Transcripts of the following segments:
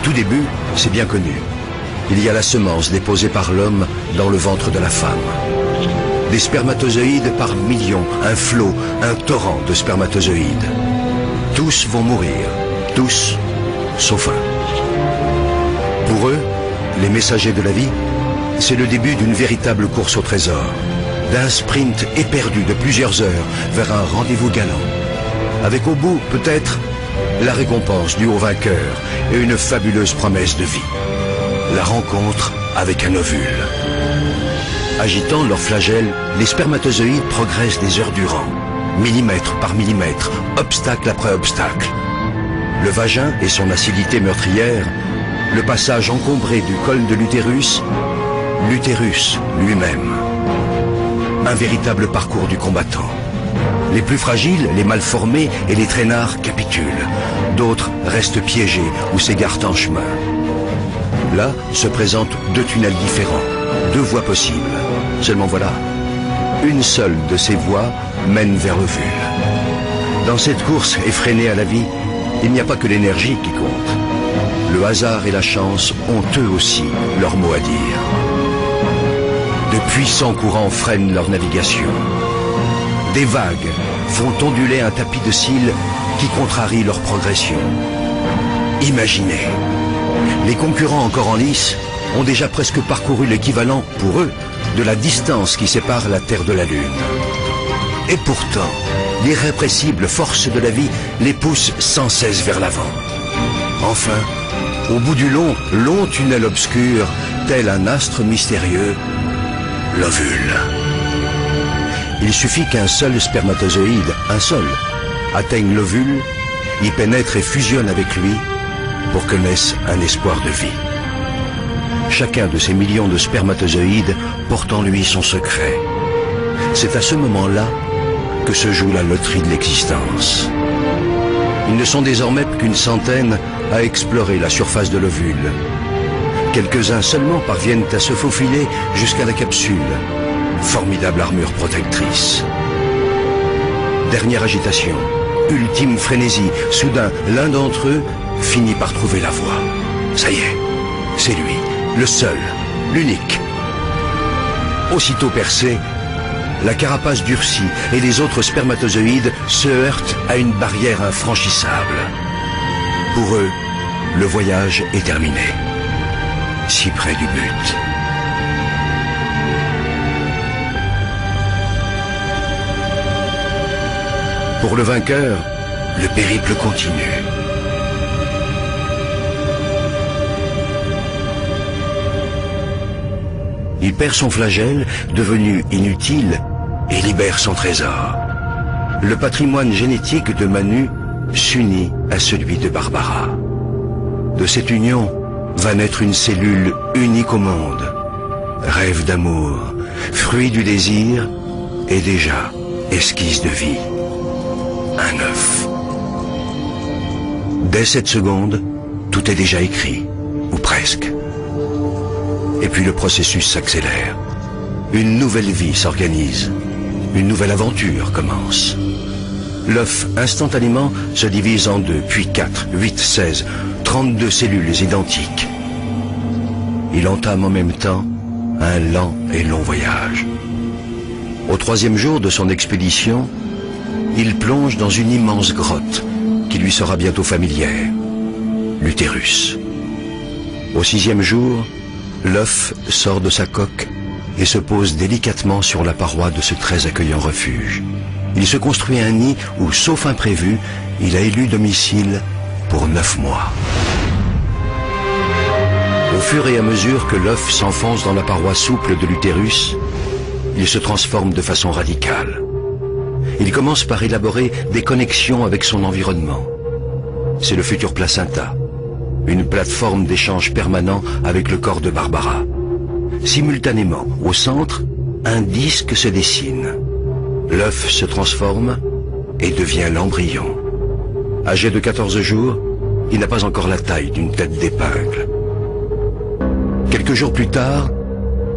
tout début, c'est bien connu. Il y a la semence déposée par l'homme dans le ventre de la femme. Des spermatozoïdes par millions, un flot, un torrent de spermatozoïdes. Tous vont mourir, tous, sauf un. Pour eux, les messagers de la vie, c'est le début d'une véritable course au trésor, d'un sprint éperdu de plusieurs heures vers un rendez-vous galant, avec au bout, peut-être, la récompense du haut vainqueur et une fabuleuse promesse de vie. La rencontre avec un ovule. Agitant leurs flagelles, les spermatozoïdes progressent des heures durant, millimètre par millimètre, obstacle après obstacle. Le vagin et son acidité meurtrière, le passage encombré du col de l'utérus, l'utérus lui-même. Un véritable parcours du combattant. Les plus fragiles, les mal formés et les traînards capitulent. D'autres restent piégés ou s'égarent en chemin. Là se présentent deux tunnels différents, deux voies possibles. Seulement voilà, une seule de ces voies mène vers l'ovule. Dans cette course effrénée à la vie, il n'y a pas que l'énergie qui compte. Le hasard et la chance ont eux aussi leur mot à dire. De puissants courants freinent leur navigation. Des vagues font onduler un tapis de cils qui contrarie leur progression. Imaginez, les concurrents encore en lice ont déjà presque parcouru l'équivalent, pour eux, de la distance qui sépare la Terre de la Lune. Et pourtant, l'irrépressible force de la vie les pousse sans cesse vers l'avant. Enfin, au bout du long tunnel obscur, tel un astre mystérieux, l'ovule. Il suffit qu'un seul spermatozoïde, un seul, atteigne l'ovule, y pénètre et fusionne avec lui pour que naisse un espoir de vie. Chacun de ces millions de spermatozoïdes porte en lui son secret. C'est à ce moment-là que se joue la loterie de l'existence. Ils ne sont désormais qu'une centaine à explorer la surface de l'ovule. Quelques-uns seulement parviennent à se faufiler jusqu'à la capsule. Formidable armure protectrice. Dernière agitation, ultime frénésie. Soudain, l'un d'entre eux finit par trouver la voie. Ça y est, c'est lui, le seul, l'unique. Aussitôt percé, la carapace durcit et les autres spermatozoïdes se heurtent à une barrière infranchissable. Pour eux, le voyage est terminé. Si près du but. Pour le vainqueur, le périple continue. Il perd son flagelle, devenu inutile, et libère son trésor. Le patrimoine génétique de Manu s'unit à celui de Barbara. De cette union va naître une cellule unique au monde. Rêve d'amour, fruit du désir, et déjà esquisse de vie. Un œuf. Dès cette seconde, tout est déjà écrit, ou presque. Et puis le processus s'accélère. Une nouvelle vie s'organise. Une nouvelle aventure commence. L'œuf, instantanément, se divise en 2, puis 4, 8, 16, 32 cellules identiques. Il entame en même temps un lent et long voyage. Au 3e jour de son expédition, il plonge dans une immense grotte qui lui sera bientôt familière, l'utérus. Au 6e jour, l'œuf sort de sa coque et se pose délicatement sur la paroi de ce très accueillant refuge. Il se construit un nid où, sauf imprévu, il a élu domicile pour 9 mois. Au fur et à mesure que l'œuf s'enfonce dans la paroi souple de l'utérus, il se transforme de façon radicale. Il commence par élaborer des connexions avec son environnement. C'est le futur placenta, une plateforme d'échange permanent avec le corps de Barbara. Simultanément, au centre, un disque se dessine. L'œuf se transforme et devient l'embryon. Âgé de 14 jours, il n'a pas encore la taille d'une tête d'épingle. Quelques jours plus tard,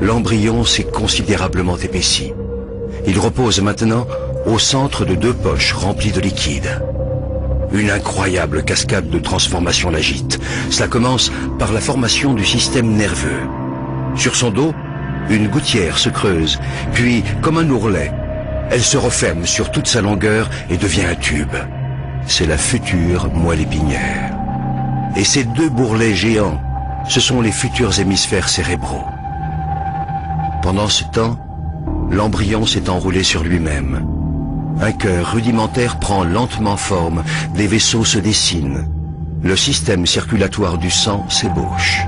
l'embryon s'est considérablement épaissi. Il repose maintenant au centre de 2 poches remplies de liquide. Une incroyable cascade de transformation l'agite. Cela commence par la formation du système nerveux. Sur son dos, une gouttière se creuse, puis, comme un ourlet, elle se referme sur toute sa longueur et devient un tube. C'est la future moelle épinière. Et ces deux bourrelets géants, ce sont les futurs hémisphères cérébraux. Pendant ce temps, l'embryon s'est enroulé sur lui-même. Un cœur rudimentaire prend lentement forme, des vaisseaux se dessinent. Le système circulatoire du sang s'ébauche.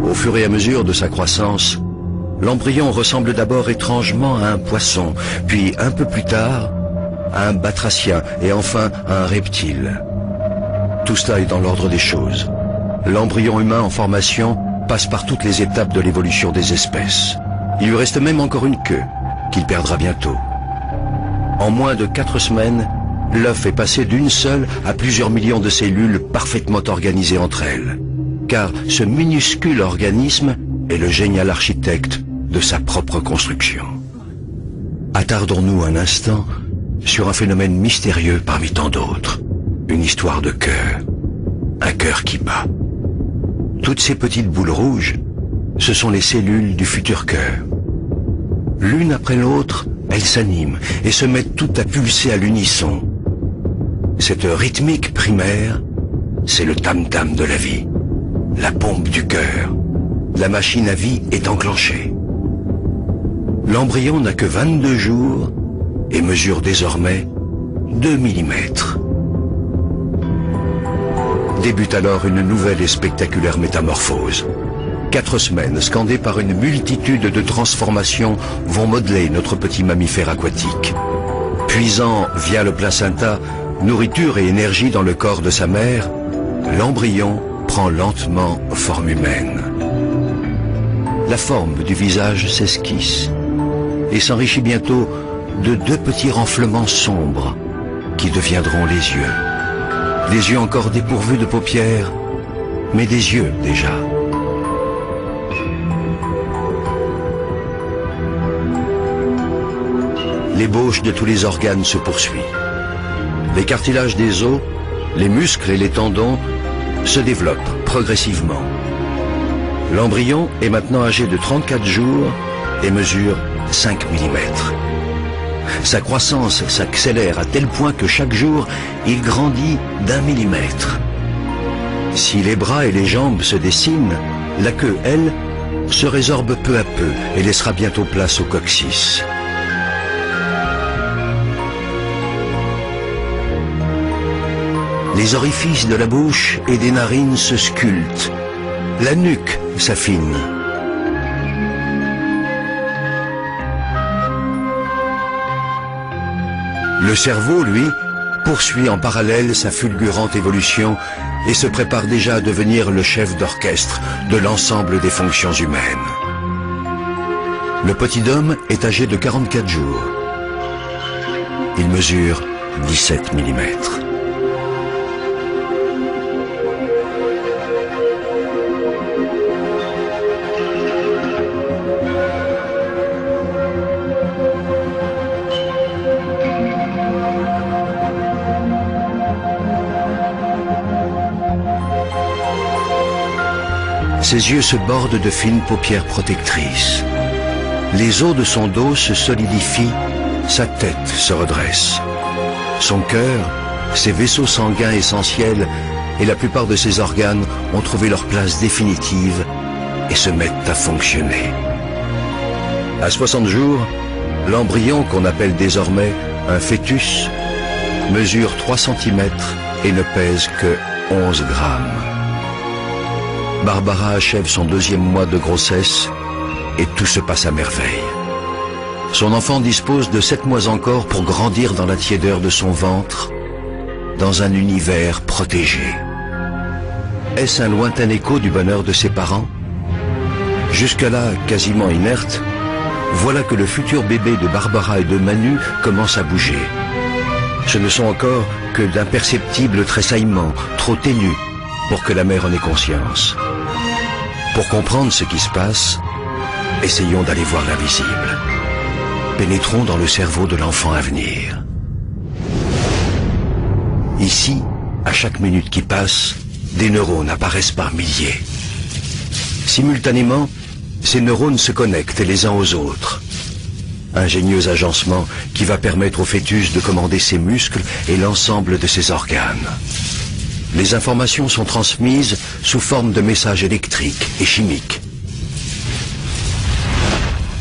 Au fur et à mesure de sa croissance, l'embryon ressemble d'abord étrangement à un poisson, puis un peu plus tard, à un batracien et enfin à un reptile. Tout cela est dans l'ordre des choses. L'embryon humain en formation passe par toutes les étapes de l'évolution des espèces. Il lui reste même encore une queue, qu'il perdra bientôt. En moins de 4 semaines, l'œuf est passé d'une seule à plusieurs millions de cellules parfaitement organisées entre elles. Car ce minuscule organisme est le génial architecte de sa propre construction. Attardons-nous un instant sur un phénomène mystérieux parmi tant d'autres. Une histoire de cœur. Un cœur qui bat. Toutes ces petites boules rouges, ce sont les cellules du futur cœur. L'une après l'autre, elles s'animent et se mettent toutes à pulser à l'unisson. Cette rythmique primaire, c'est le tam-tam de la vie, la pompe du cœur. La machine à vie est enclenchée. L'embryon n'a que 22 jours et mesure désormais 2 mm. Débute alors une nouvelle et spectaculaire métamorphose. 4 semaines scandées par une multitude de transformations vont modeler notre petit mammifère aquatique. Puisant via le placenta nourriture et énergie dans le corps de sa mère, l'embryon prend lentement forme humaine. La forme du visage s'esquisse et s'enrichit bientôt de 2 petits renflements sombres qui deviendront les yeux. Des yeux encore dépourvus de paupières, mais des yeux déjà. L'ébauche de tous les organes se poursuit. Les cartilages des os, les muscles et les tendons se développent progressivement. L'embryon est maintenant âgé de 34 jours et mesure 5 mm. Sa croissance s'accélère à tel point que chaque jour, il grandit d'1 millimètre. Si les bras et les jambes se dessinent, la queue, elle, se résorbe peu à peu et laissera bientôt place au coccyx. Les orifices de la bouche et des narines se sculptent. La nuque s'affine. Le cerveau, lui, poursuit en parallèle sa fulgurante évolution et se prépare déjà à devenir le chef d'orchestre de l'ensemble des fonctions humaines. Le petit homme est âgé de 44 jours. Il mesure 17 mm. Ses yeux se bordent de fines paupières protectrices. Les os de son dos se solidifient, sa tête se redresse. Son cœur, ses vaisseaux sanguins essentiels et la plupart de ses organes ont trouvé leur place définitive et se mettent à fonctionner. À 60 jours, l'embryon, qu'on appelle désormais un fœtus, mesure 3 cm et ne pèse que 11 grammes. Barbara achève son 2e mois de grossesse et tout se passe à merveille. Son enfant dispose de 7 mois encore pour grandir dans la tiédeur de son ventre, dans un univers protégé. Est-ce un lointain écho du bonheur de ses parents? Jusque-là, quasiment inerte, voilà que le futur bébé de Barbara et de Manu commence à bouger. Ce ne sont encore que d'imperceptibles tressaillements, trop ténus, pour que la mère en ait conscience. Pour comprendre ce qui se passe, essayons d'aller voir l'invisible. Pénétrons dans le cerveau de l'enfant à venir. Ici, à chaque minute qui passe, des neurones apparaissent par milliers. Simultanément, ces neurones se connectent les uns aux autres. Ingénieux agencement qui va permettre au fœtus de commander ses muscles et l'ensemble de ses organes. Les informations sont transmises sous forme de messages électriques et chimiques.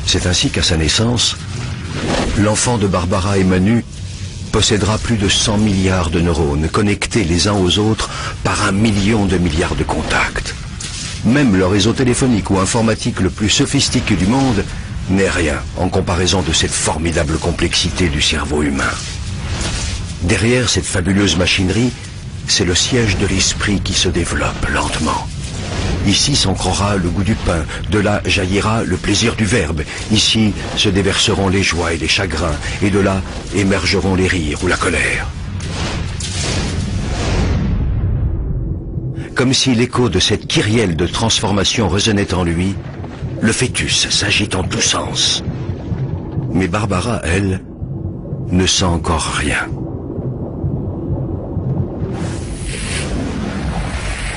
C'est ainsi qu'à sa naissance, l'enfant de Barbara et Manu possédera plus de 100 milliards de neurones connectés les uns aux autres par 1 million de milliards de contacts. Même le réseau téléphonique ou informatique le plus sophistiqué du monde n'est rien en comparaison de cette formidable complexité du cerveau humain. Derrière cette fabuleuse machinerie, c'est le siège de l'esprit qui se développe lentement. Ici s'ancrera le goût du pain, de là jaillira le plaisir du verbe. Ici se déverseront les joies et les chagrins, et de là émergeront les rires ou la colère. Comme si l'écho de cette kyrielle de transformation résonnait en lui, le fœtus s'agite en tous sens. Mais Barbara, elle, ne sent encore rien.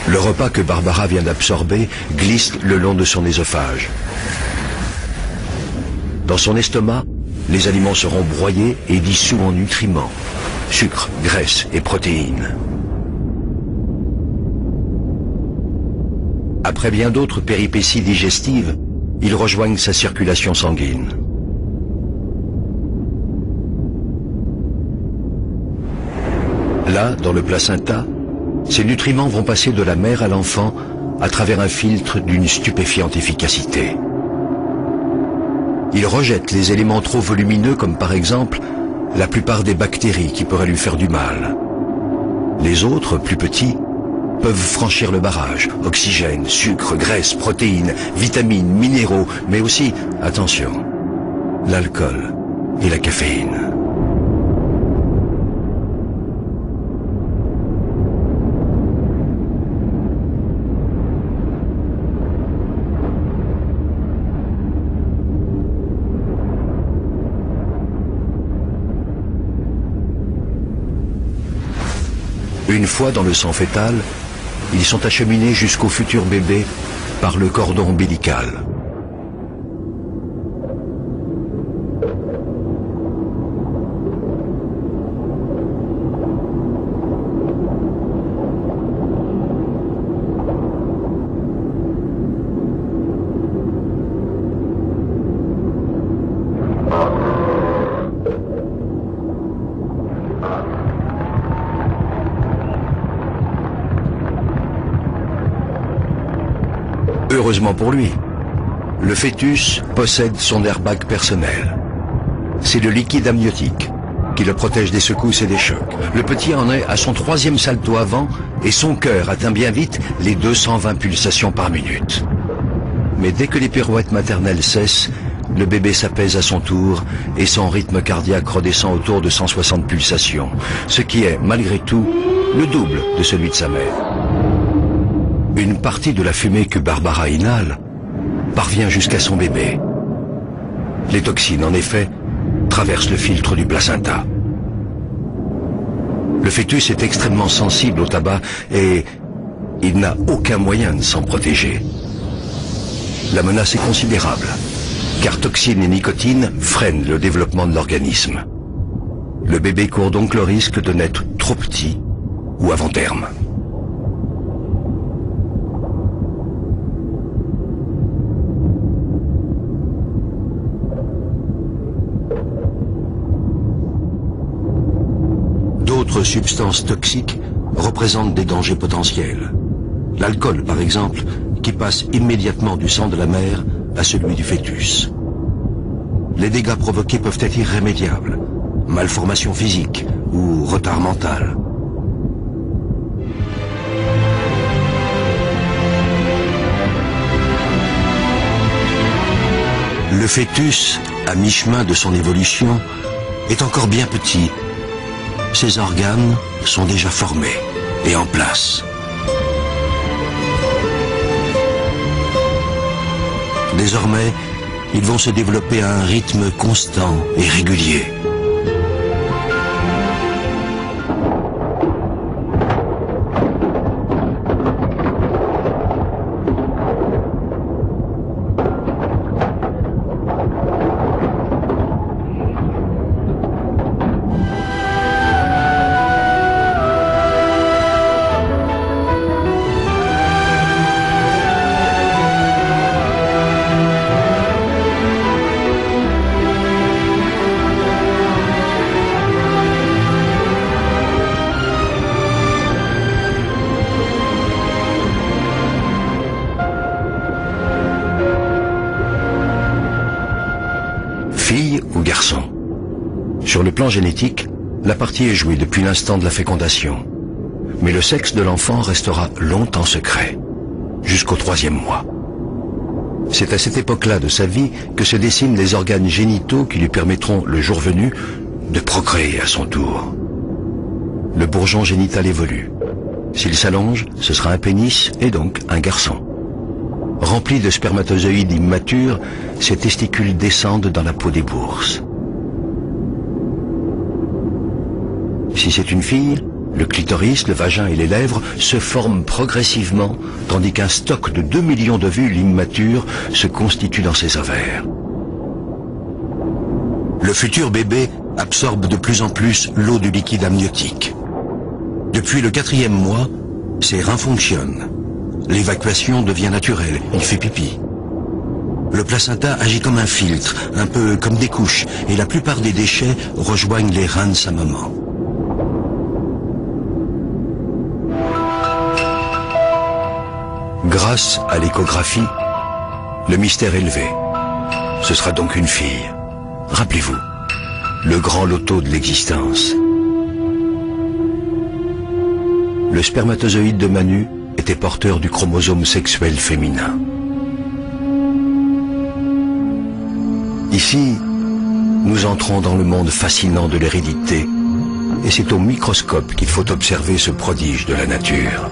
Le repas que Barbara vient d'absorber glisse le long de son œsophage. Dans son estomac, les aliments seront broyés et dissous en nutriments, sucre, graisse et protéines. Après bien d'autres péripéties digestives, ils rejoignent sa circulation sanguine. Là, dans le placenta, ces nutriments vont passer de la mère à l'enfant à travers un filtre d'une stupéfiante efficacité. Il rejette les éléments trop volumineux comme par exemple la plupart des bactéries qui pourraient lui faire du mal. Les autres, plus petits, peuvent franchir le barrage. Oxygène, sucre, graisse, protéines, vitamines, minéraux, mais aussi, attention, l'alcool et la caféine. Une fois dans le sang fœtal, ils sont acheminés jusqu'au futur bébé par le cordon ombilical. Heureusement pour lui, le fœtus possède son airbag personnel. C'est le liquide amniotique qui le protège des secousses et des chocs. Le petit en est à son 3e salto avant et son cœur atteint bien vite les 220 pulsations par minute. Mais dès que les pirouettes maternelles cessent, le bébé s'apaise à son tour et son rythme cardiaque redescend autour de 160 pulsations, ce qui est, malgré tout, le double de celui de sa mère. Une partie de la fumée que Barbara inhale parvient jusqu'à son bébé. Les toxines, en effet, traversent le filtre du placenta. Le fœtus est extrêmement sensible au tabac et il n'a aucun moyen de s'en protéger. La menace est considérable, car toxines et nicotine freinent le développement de l'organisme. Le bébé court donc le risque de naître trop petit ou avant terme. D'autres substances toxiques représentent des dangers potentiels. L'alcool, par exemple, qui passe immédiatement du sang de la mère à celui du fœtus. Les dégâts provoqués peuvent être irrémédiables, malformation physique ou retard mental. Le fœtus, à mi-chemin de son évolution, est encore bien petit. Ses organes sont déjà formés et en place. Désormais, ils vont se développer à un rythme constant et régulier. Sur le plan génétique, la partie est jouée depuis l'instant de la fécondation. Mais le sexe de l'enfant restera longtemps secret, jusqu'au 3e mois. C'est à cette époque-là de sa vie que se dessinent les organes génitaux qui lui permettront, le jour venu, de procréer à son tour. Le bourgeon génital évolue. S'il s'allonge, ce sera un pénis et donc un garçon. Remplis de spermatozoïdes immatures, ces testicules descendent dans la peau des bourses. Si c'est une fille, le clitoris, le vagin et les lèvres se forment progressivement, tandis qu'un stock de 2 millions d'ovules immatures se constitue dans ses ovaires. Le futur bébé absorbe de plus en plus l'eau du liquide amniotique. Depuis le 4e mois, ses reins fonctionnent. L'évacuation devient naturelle, il fait pipi. Le placenta agit comme un filtre, un peu comme des couches, et la plupart des déchets rejoignent les reins de sa maman. Grâce à l'échographie, le mystère est levé. Ce sera donc une fille. Rappelez-vous, le grand loto de l'existence. Le spermatozoïde de Manu était porteur du chromosome sexuel féminin. Ici, nous entrons dans le monde fascinant de l'hérédité, et c'est au microscope qu'il faut observer ce prodige de la nature.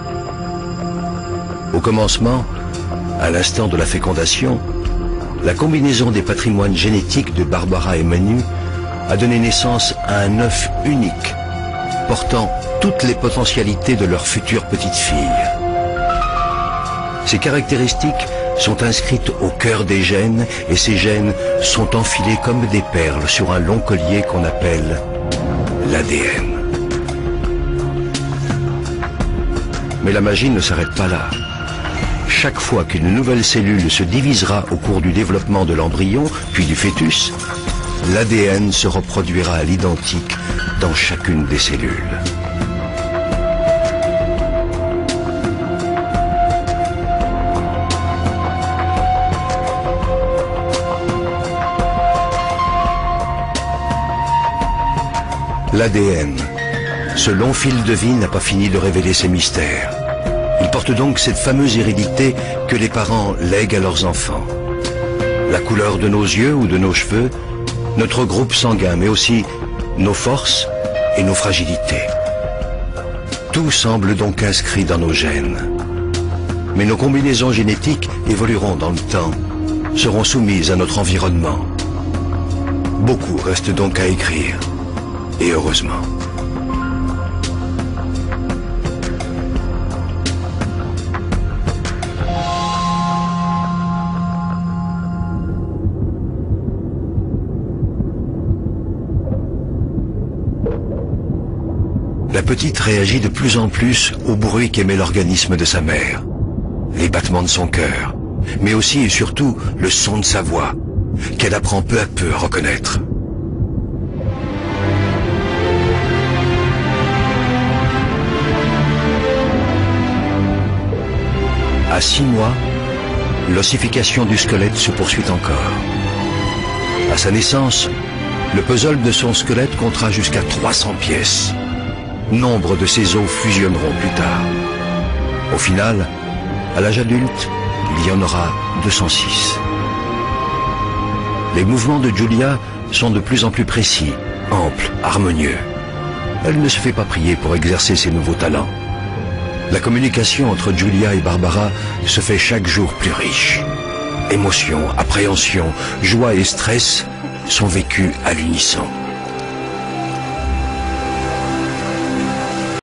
Au commencement, à l'instant de la fécondation, la combinaison des patrimoines génétiques de Barbara et Manu a donné naissance à un œuf unique, portant toutes les potentialités de leur future petite fille. Ces caractéristiques sont inscrites au cœur des gènes et ces gènes sont enfilés comme des perles sur un long collier qu'on appelle l'ADN. Mais la magie ne s'arrête pas là. Chaque fois qu'une nouvelle cellule se divisera au cours du développement de l'embryon, puis du fœtus, l'ADN se reproduira à l'identique dans chacune des cellules. L'ADN, ce long fil de vie n'a pas fini de révéler ses mystères. Il porte donc cette fameuse hérédité que les parents lèguent à leurs enfants. La couleur de nos yeux ou de nos cheveux, notre groupe sanguin, mais aussi nos forces et nos fragilités. Tout semble donc inscrit dans nos gènes. Mais nos combinaisons génétiques évolueront dans le temps, seront soumises à notre environnement. Beaucoup reste donc à écrire, et heureusement. La petite réagit de plus en plus au bruit qu'émet l'organisme de sa mère, les battements de son cœur, mais aussi et surtout le son de sa voix, qu'elle apprend peu à peu à reconnaître. À 6 mois, l'ossification du squelette se poursuit encore. À sa naissance, le puzzle de son squelette comptera jusqu'à 300 pièces. Nombre de ces os fusionneront plus tard. Au final, à l'âge adulte, il y en aura 206. Les mouvements de Julia sont de plus en plus précis, amples, harmonieux. Elle ne se fait pas prier pour exercer ses nouveaux talents. La communication entre Julia et Barbara se fait chaque jour plus riche. Émotion, appréhension, joie et stress sont vécus à l'unisson.